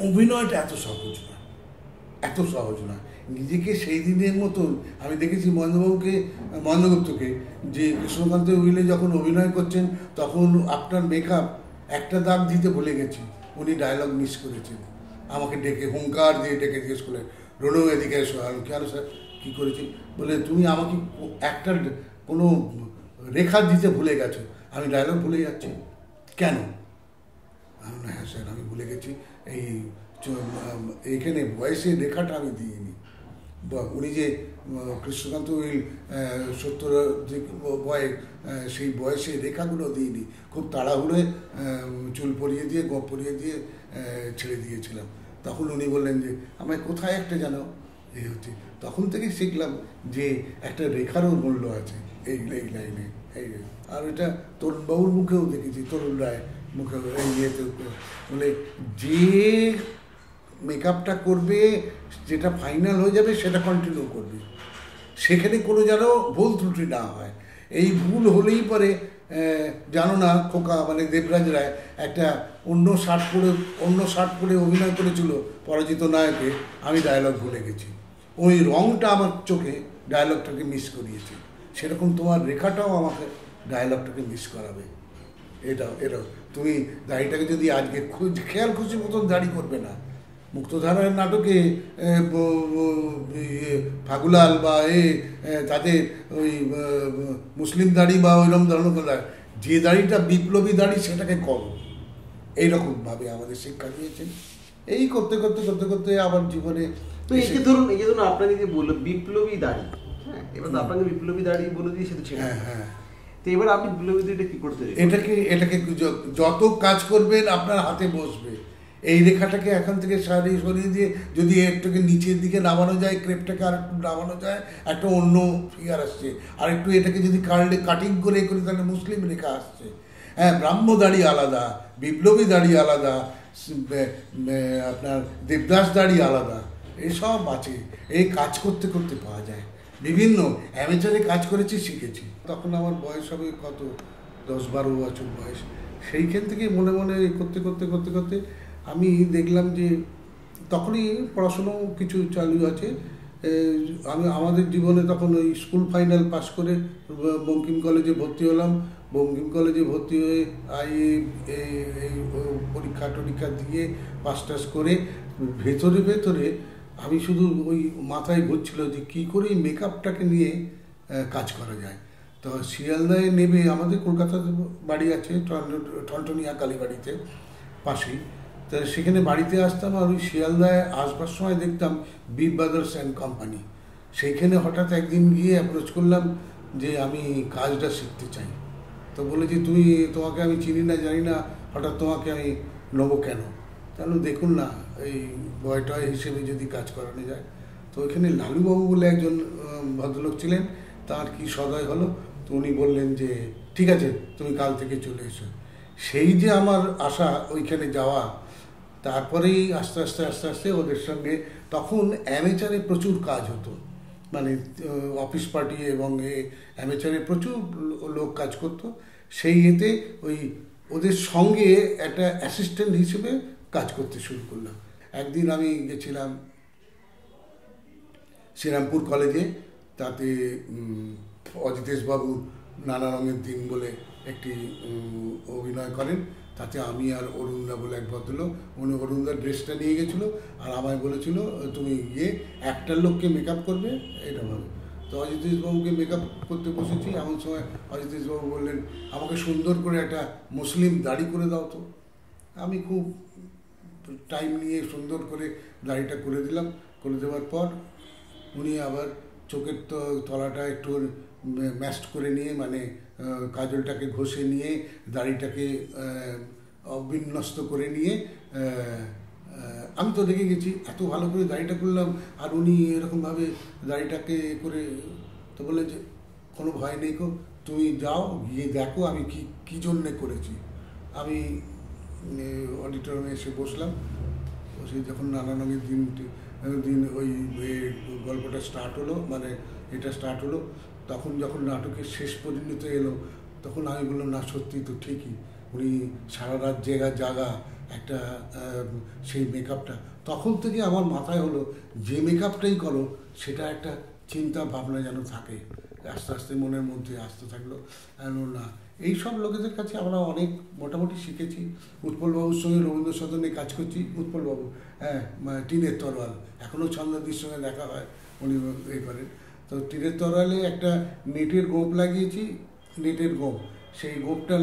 অভিনয়টা এত সহজ না, এত সহজ না। নিজেকে সেই দিনের মতন আমি দেখেছি মহেন্দ্রগুপ্তকে, যে কৃষ্ণকান্ত উইলে যখন অভিনয় করছেন তখন আপনার মেকআপ একটা দাগ দিতে ভুলে গেছি, উনি ডায়লগ মিস করেছেন, আমাকে ডেকে হুঙ্কার দিয়ে ডেকে জিজ্ঞেস করলেন, রোনো এদিকে এসো। আমি কেন স্যার, কী করেছি? বলে তুমি আমাকে একটা কোনো রেখা দিতে ভুলে গেছো। আমি ডায়লগ ভুলে যাচ্ছি কেন? হ্যাঁ স্যার আমি ভুলে গেছি, এইখানে বয়সের রেখাটা আমি দিইনি। উনি যে কৃষ্ণকান্ত উইল 70 বয়স, সেই বয়সের রেখাগুলো দিইনি, খুব তাড়াহুড়োয় চুল পরিয়ে দিয়ে গপ পরিয়ে দিয়ে ছেড়ে দিয়েছিলাম। তখন উনি বললেন যে আমায় কোথায় একটা যেন এই হচ্ছে। তখন থেকেই শিখলাম যে একটা রেখারও মূল্য আছে এই লাইনে। এই আর এটা তরুণবাবুর মুখেও দেখেছি, তরুণ রায় মুখে এই ইয়েতে বলে, যে মেকআপটা করবে যেটা ফাইনাল হয়ে যাবে সেটা কন্টিনিউ করবে, সেখানে কোনো যেন ভুল ত্রুটি না হয়। এই ভুল হলেই পরে জানো না খোকা, মানে দেবরাজ রায় একটা অন্য শার্ট পরে অভিনয় করেছিল পরাজিত নায়কে, আমি ডায়লগ ভুলে গেছি, ওই রংটা আমার চোখে ডায়লগটাকে মিস করিয়েছে। সেরকম তোমার রেখাটাও আমাকে ডায়লগটাকে মিস করাবে। এটাও তুমি দাড়িটাকে যদি আজকে খেয়াল খুশি মতন দাড়ি করবে না, মুক্তধারার নাটকে ফাগুলাল বা তাদের ওই মুসলিম দাড়ি বা ওইরকম ধরনের যে দাড়িটা বিপ্লবী দাড়ি সেটাকে করো, এইরকমভাবে আমাদের শিক্ষা দিয়েছেন। এই করতে করতে করতে করতে আবার জীবনে এই যে ধরুন আপনাকে যে বললো বিপ্লবী দাড়ি, হ্যাঁ, এবার আপনাকে বিপ্লবী দাড়ি বলে দিয়ে সেটা ছিল। হ্যাঁ, তো এবার আপনি বিপ্লবী দাড়িটা কি করতে, এটাকে যত কাজ করবেন আপনার হাতে বসবে। এই রেখাটাকে এখান থেকে সরিয়ে দিয়ে যদি একটুকে নিচের দিকে নামানো যায়, ক্রেপটাকে আর একটু নামানো যায়, একটা অন্য ফিগার আসছে। আর একটু এটাকে যদি কাটিং করে করি তাহলে মুসলিম রেখা আসছে। হ্যাঁ, ব্রাহ্ম দাড়ি আলাদা, বিপ্লবী দাড়ি আলাদা, আপনার দেবদাস দাড়ি আলাদা, এইসব আছে। এই কাজ করতে করতে পাওয়া যায়। বিভিন্ন অ্যামেচারে কাজ করেছি, শিখেছি। তখন আমার বয়স হবে কত, 10-12 বছর বয়স। সেইখান থেকে মনে মনে করতে করতে করতে করতে আমি দেখলাম যে তখনই পড়াশুনোও কিছু চালু আছে। আমাদের জীবনে তখন ওই স্কুল ফাইনাল পাস করে বঙ্কিম কলেজে ভর্তি হলাম। বঙ্কিম কলেজে ভর্তি হয়ে এই পরীক্ষা টরীক্ষা দিয়ে পাস টাস করে ভেতরে আমি শুধু ওই মাথায় ঘুরছিল যে কী করে এই মেকআপটাকে নিয়ে কাজ করা যায়। তো শিয়ালদায় নেমে, আমাদের কলকাতাতে বাড়ি আছে টনটনিয়া কালীবাড়িতে পাশেই, তা সেখানে বাড়িতে আসতাম। আর ওই শিয়ালদায় আসবার সময় দেখতাম বিগ ব্রাদার্স অ্যান্ড কোম্পানি। সেইখানে হঠাৎ একদিন গিয়ে অ্যাপ্রোচ করলাম যে আমি কাজটা শিখতে চাই। তো বলে যে তোমাকে আমি চিনি না জানি না, হঠাৎ তোমাকে আমি নেবো কেন? তাহলে দেখুন না, এই বয়টয় হিসেবে যদি কাজ করানো যায়। তো ওইখানে লালুবাবু বলে একজন ভদ্রলোক ছিলেন, তার কি সদয় হলো, তো উনি বললেন যে ঠিক আছে তুমি কাল থেকে চলে এসো। সেই যে আমার আশা ওইখানে যাওয়া, তারপরেই আস্তে আস্তে আস্তে আস্তে ওদের সঙ্গে তখন অ্যামেচারে প্রচুর কাজ হতো, মানে অফিস পার্টি এবং অ্যামেচারে প্রচুর লোক কাজ করতো। সেই এতে ওই ওদের সঙ্গে একটা অ্যাসিস্ট্যান্ট হিসেবে কাজ করতে শুরু করলাম। একদিন আমি গেছিলাম শ্রীরামপুর কলেজে, তাতে অজিতেশবাবু নানা রঙের দিন বলে একটি অভিনয় করেন, তাতে আমি আর অরুণদা বলে এক ভদ্রলোক, উনি অরুণদার ড্রেসটা নিয়ে গেছিলো আর আমায় বলেছিল তুমি গিয়ে একটার লোককে মেকআপ করবে এটাভাবে। তো অজিতেশবাবুকে মেকআপ করতে বসেছি, এমন সময় অজিতেশবাবু বললেন আমাকে সুন্দর করে একটা মুসলিম দাড়ি করে দাও। তো আমি খুব টাইম নিয়ে সুন্দর করে দাড়িটা করে দিলাম। করে দেওয়ার পর উনি আবার চোখের তলাটা একটু ম্যাস্ট করে নিয়ে, মানে কাজলটাকে ঘষে নিয়ে দাড়িটাকে অবিন্যস্ত করে নিয়ে, আমি তো দেখে গেছি এত ভালো করে দাড়িটা করলাম, আর উনি এরকমভাবে দাড়িটাকে করে। তো বলে যে কোনো ভয় নেই গো, তুমি যাও গিয়ে দেখো আমি কী জন্যে করেছি। আমি অডিটোরিয়ামে এসে বসলাম, বসে যখন নানা রঙের দিন ওই গল্পটা স্টার্ট হলো, মানে এটা স্টার্ট হলো, তখন যখন নাটকের শেষ পর্যন্ত এলো, তখন আমি বললাম না সত্যি তো ঠিকই, উনি সারা রাত জাগা একটা সেই মেকআপটা, তখন থেকে আমার মাথায় হলো যে মেকআপটাই করো সেটা একটা চিন্তা ভাবনা যেন থাকে, আস্তে আস্তে মনের মধ্যে আসতে থাকলো। না, এইসব লোকেদের কাছে আমরা অনেক মোটামুটি শিখেছি। উৎপলবাবুর সঙ্গে রবীন্দ্র সদনে কাজ করছি, উৎপলবাবু, হ্যাঁ, টিনের তরোয়াল, এখনও চন্দ্রদির সঙ্গে দেখা হয়, উনি এই করেন। তো টিনের তরোয়ালে একটা নেটের গোপ লাগিয়েছি, নেটের গোপ, সেই গোপটা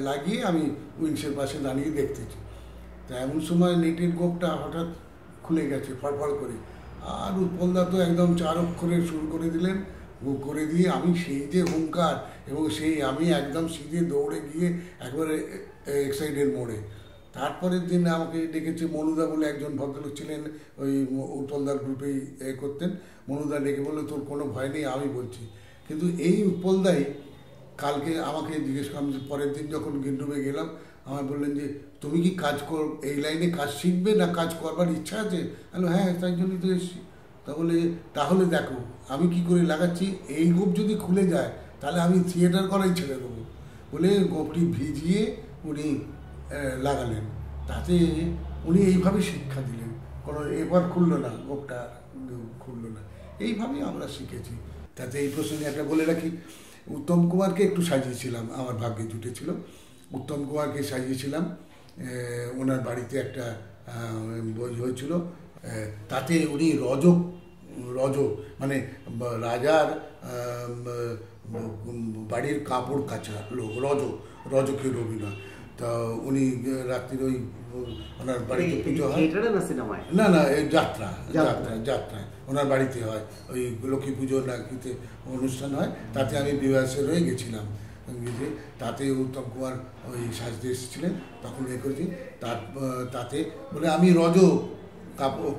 লাগিয়ে আমি উইন্ডসের পাশে দাঁড়িয়ে দেখতেছি। তো এমন সময় নেটের গোপটা হঠাৎ খুলে গেছে ফড়ফড় করে, আর উৎপলদা তো একদম 4 অক্ষরে শুরু করে দিলেন, করে দিয়ে আমি সেই যে হুঙ্কার, এবং সেই আমি একদম সিধে দৌড়ে গিয়ে একবারে এক্সাইডের মোড়ে। তারপরের দিন আমাকে ডেকেছে মনুদা বলে একজন ভদ্রলোক ছিলেন, ওই উৎপলদার গ্রুপেই করতেন। মনুদা ডেকে বললো তোর কোনো ভয় নেই, আমি বলছি। কিন্তু এই উৎপলদাই কালকে আমাকে জিজ্ঞেস করলাম, পরের দিন যখন গিন্ডুবে গেলাম, আমায় বললেন যে তুমি কি কাজ কর, এই লাইনে কাজ শিখবে না কাজ করবার ইচ্ছা আছে? আমি হ্যাঁ, তাই জন্যই তো এসেছি। তাহলে দেখো আমি কি করে লাগাচ্ছি, এই গোপ যদি খুলে যায় তাহলে আমি থিয়েটার করাই ছেড়ে দেবো বলে গোপটি ভিজিয়ে উনি লাগালেন। তাতে উনি এইভাবে শিক্ষা দিলেন, কোনো এবার খুললো না, গোপটা খুললো না। এইভাবেই আমরা শিখেছি। তাতে এই প্রসঙ্গে একটা বলে রাখি, উত্তম কুমারকে একটু সাজিয়েছিলাম, আমার ভাগ্যে জুটেছিল। উত্তম কুমারকে সাজিয়েছিলাম, ওনার বাড়িতে একটা বই হয়েছিল, তাতে উনি রজ মানে রাজার বাড়ির কাপড় কাচা লোক, রজকের অভিনয়। তা উনি রাত্রির ওই ওনার বাড়িতে পুজো হয়, না না, এই যাত্রায় ওনার বাড়িতে হয়, ওই লক্ষ্মী পুজো নাকিতে অনুষ্ঠান হয়, তাতে আমি বিবাসে রয়ে গেছিলাম। তাতে উত্তম কুমার ওই সাজতে এসেছিলেন, তখন করেছি। তাতে বলে আমি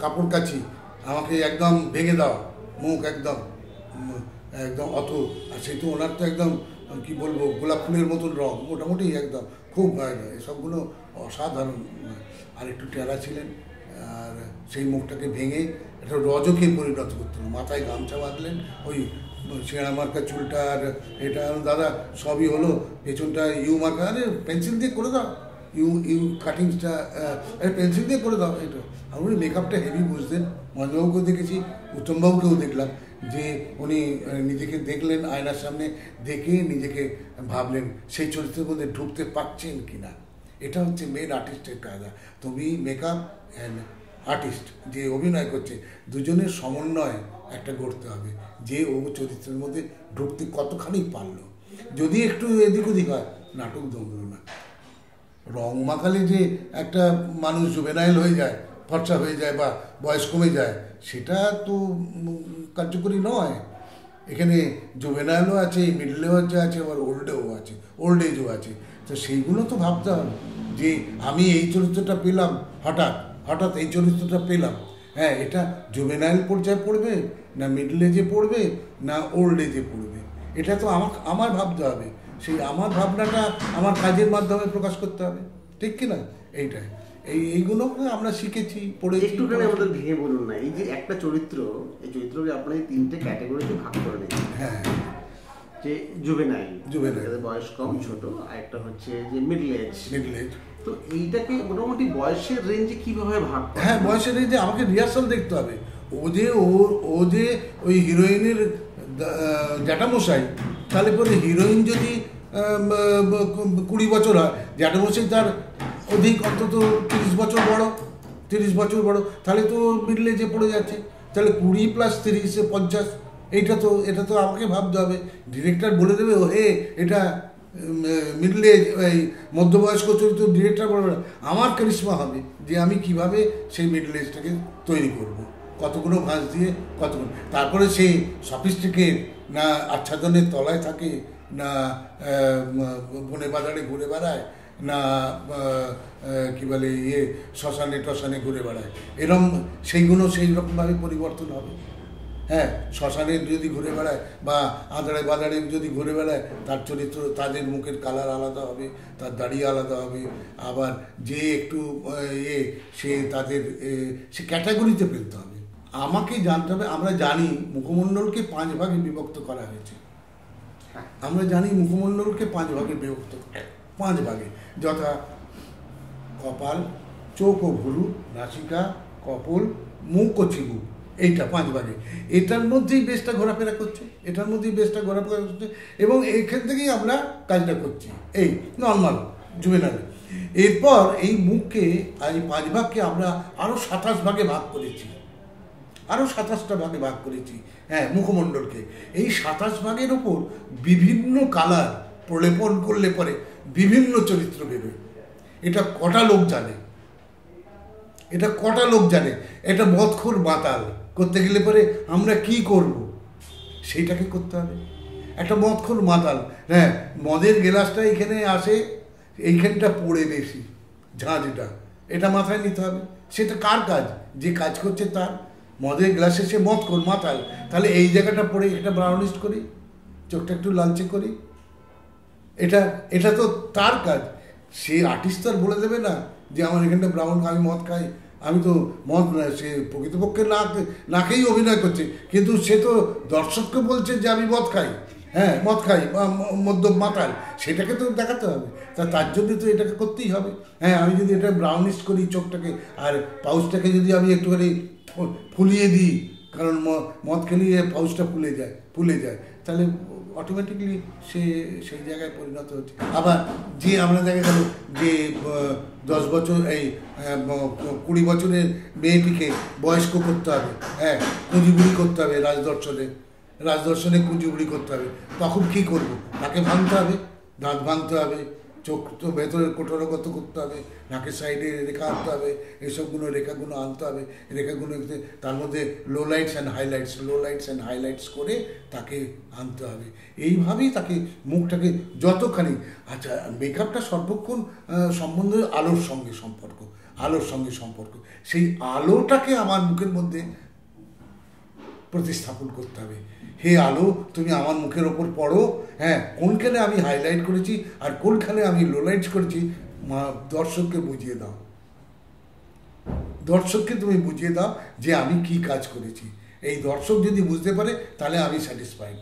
কাপড় কাচি, আমাকে একদম ভেঙে দাও, মুখ একদম অত। আর সেই তো ওনার তো একদম কি বলবো, গোলাপ ফুলের মতন রং, মোটামুটি একদম খুব সবগুলো অসাধারণ। আর একটু টেরা ছিলেন, আর সেই মুখটাকে ভেঙে একটা রজকে পরিণত করতেন। মাথায় গামছা বাঁধলেন, ওই ছেঁড়া মার্কা চুলটা, আর এটা দাদা সবই হলো, পেছনটা ইউ মার্কা, আরে পেন্সিল দিয়ে করে দাও, ইউ কাটিংসটা পেন্সিল দিয়ে করে দাও, এটা। আর উনি মেকআপটা হেভি বুঝতেন। মহেন্দ্রবাবুকেও দেখেছি, উত্তমবাবুকেও দেখলাম যে উনি নিজেকে দেখলেন আয়নার সামনে, দেখে নিজেকে ভাবলেন সেই চরিত্রের মধ্যে ঢুকতে পারছেন কি না। এটা হচ্ছে মেন আর্টিস্টের কায়দা। তুমি মেকআপ অ্যান্ড আর্টিস্ট যে অভিনয় করছে, দুজনের সমন্বয় একটা গড়তে হবে, যে ও চরিত্রের মধ্যে ঢুকতে কতখানি পারলো। যদি একটু এদিক ওদিক হয়, নাটক জমল না। রং মাখালে যে একটা মানুষ জুভেনাইল হয়ে যায়, ফর্সা হয়ে যায়, বা বয়স কমে যায়, সেটা তো কার্যকরী নয়। এখানে জুভেনাইলও আছে, মিডলেও আছে, আবার ওল্ড এজও আছে। তো সেইগুলো তো ভাবতে হবে যে আমি এই চরিত্রটা পেলাম, হঠাৎ এই চরিত্রটা পেলাম, হ্যাঁ, এটা জুভেনাইল পর্যায়ে পড়বে না মিডল এজে পড়বে না ওল্ড এজে পড়বে, এটা তো আমার ভাবতে হবে। সেই আমার ভাবনাটা আমার কাজের মাধ্যমে প্রকাশ করতে হবে, ঠিক কিনা? এইটাই, এইগুলো আমরা শিখেছি, পড়েছি। একটুখানি আমাদের ভেঙে বলুন না, এই যে একটা চরিত্র, এই চরিত্রকে আপনি 3টে ক্যাটাগরিতে ভাগ করে নেন। হ্যাঁ, যে জুভেনাইল, বয়স কম ছোট, আর একটা হচ্ছে যে মিডল এজ। তো এইটাকে মোটামুটি বয়সের রেঞ্জে কিভাবে ভাগ? হ্যাঁ, বয়সের রেঞ্জে আমাকে রিহার্সাল দেখতে হবে। ও যে ওই হিরোইনের জ্যাঠামশাই, তাহলে পরে হিরোইন যদি 20 বছর হয়, জ্যাঠামশাই তার অধিক অন্তত 30 বছর বড়, তাহলে তো মিডল এজে পড়ে যাচ্ছে। তাহলে 20 + 30 50। এটা তো আমাকে ভাবতে হবে। ডিরেক্টর বলে দেবে ও হে এটা মিডল এজ, এই মধ্যবয়স্ক চরিত্র ডিরেক্টর বলবে না। আমার কারিশমা হবে যে আমি কিভাবে সেই মিডল এজটাকে তৈরি করব, কতগুলো ভাঁজ দিয়ে কতগুলো। তারপরে সেই সফিস্টিকেট না আচ্ছাদনের তলায় থাকে, না বনে বাজারে ঘুরে বেড়ায়, না কি বলে শ্মশানে টশানে ঘুরে বেড়ায়, সেইগুলো সেই রকমভাবে পরিবর্তন হবে। হ্যাঁ, শ্মশানে যদি ঘুরে বেড়ায় বা আঁধারে বাজারে যদি ঘুরে বেড়ায়, তার চরিত্র, তাদের মুখের কালার আলাদা হবে, তার দাড়ি আলাদা হবে। আবার যে একটু সে তাদের সে ক্যাটাগরিতে ফেলতে হবে। আমাকে জানতে হবে, আমরা জানি মুখমণ্ডলকে 5 ভাগে বিভক্ত করা হয়েছে। আমরা জানি মুখমণ্ডলকে 5 ভাগে বিভক্ত, 5 ভাগে, যথা কপাল, চোখ ও ভুরু, নাসিকা, কপোল, মুখ ও চিবুক, এইটা 5 ভাগে। এটার মধ্যেই বেশটা ঘোরাফেরা করছে, এটার মধ্যেই বেশটা ঘোরাফেরা করছে, এবং এইখান থেকেই আমরা কাজটা করছি, এই নর্মাল জুভেনাইল। এরপর এই মুখকে, এই 5 ভাগকে আমরা আরও 27 ভাগে ভাগ করেছি, আরও 27টা ভাগে ভাগ করেছি, হ্যাঁ, মুখমণ্ডলকে। এই 27 ভাগের ওপর বিভিন্ন কালার প্রলেপন করলে পরে বিভিন্ন চরিত্র বেরোয়। এটা কটা লোক জানে, এটা কটা লোক জানে? এটা মদখোর মাতাল করতে গেলে পরে আমরা কি করব, সেইটাকে করতে হবে। একটা মদখোর মাতাল, হ্যাঁ, মদের গ্লাসটা এখানে আসে, এইখানটা পড়ে বেশি ঝাঁঝটা, এটা মাথায় নিতে হবে। সেটা কার কাজ? যে কাজ করছে তার। মদের গ্লাসে সে মদখোর মাতাল, তাহলে এই জায়গাটা পড়ে এটা ব্রাউনিশ করি, চোখটা একটু লালচে করি, এটা তো তার কাজ। সে আর্টিস্ট আর বলে দেবে না যে আমার এখানটা ব্রাউন, আমি মদ খাই, আমি তো মদ, সে প্রকৃতপক্ষে না খেয়েই অভিনয় করছে, কিন্তু সে তো দর্শককে বলছে যে আমি মদ খাই, হ্যাঁ মদ খাই বা মদ্যপ মাতাল, সেটাকে তো দেখাতে হবে। তার জন্য তো এটাকে করতেই হবে। হ্যাঁ, আমি যদি এটা ব্রাউনিশ করি চোখটাকে, আর পাউচটাকে যদি আমি একটুখানি ফুলিয়ে দিই, কারণ মদ খেলে পাউচটা ফুলে যায়, তাহলে অটোমেটিকলি সে সেই জায়গায় পরিণত হচ্ছে। আবার যে আমরা দেখা গেল যে 10 বছর, এই 20 বছরের মেয়েটিকে বয়স্ক করতে হবে, হ্যাঁ, কুঁজিবুড়ি করতে হবে, রাজদর্শনে কুঁজিবুড়ি করতে হবে, তখন কী করবো? তাকে ভাঙতে হবে, দাঁত ভাঙতে হবে, চোখ তো ভেতরে কোটরগত করতে হবে, নাকের সাইডে রেখা আনতে হবে, এইসবগুলো রেখাগুলো আনতে হবে, রেখাগুলো তার মধ্যে লো লাইটস অ্যান্ড হাইলাইটস করে তাকে আনতে হবে। এইভাবেই তাকে মুখটাকে যতখানি, আচ্ছা, মেকআপটা সর্বক্ষণ সম্বন্ধে আলোর সঙ্গে সম্পর্ক, সেই আলোটাকে আমার মুখের মধ্যে প্রতিস্থাপন করতে হবে। হে আলো, তুমি আমার মুখের ওপর পড়ো, হ্যাঁ, কোনখানে আমি হাইলাইট করেছি আর কোনখানে আমি লোলাইট করেছি, দর্শককে বুঝিয়ে দাও, দর্শককে তুমি বুঝিয়ে দাও যে আমি কি কাজ করেছি। এই দর্শক যদি বুঝতে পারে তাহলে আমি স্যাটিসফাইড।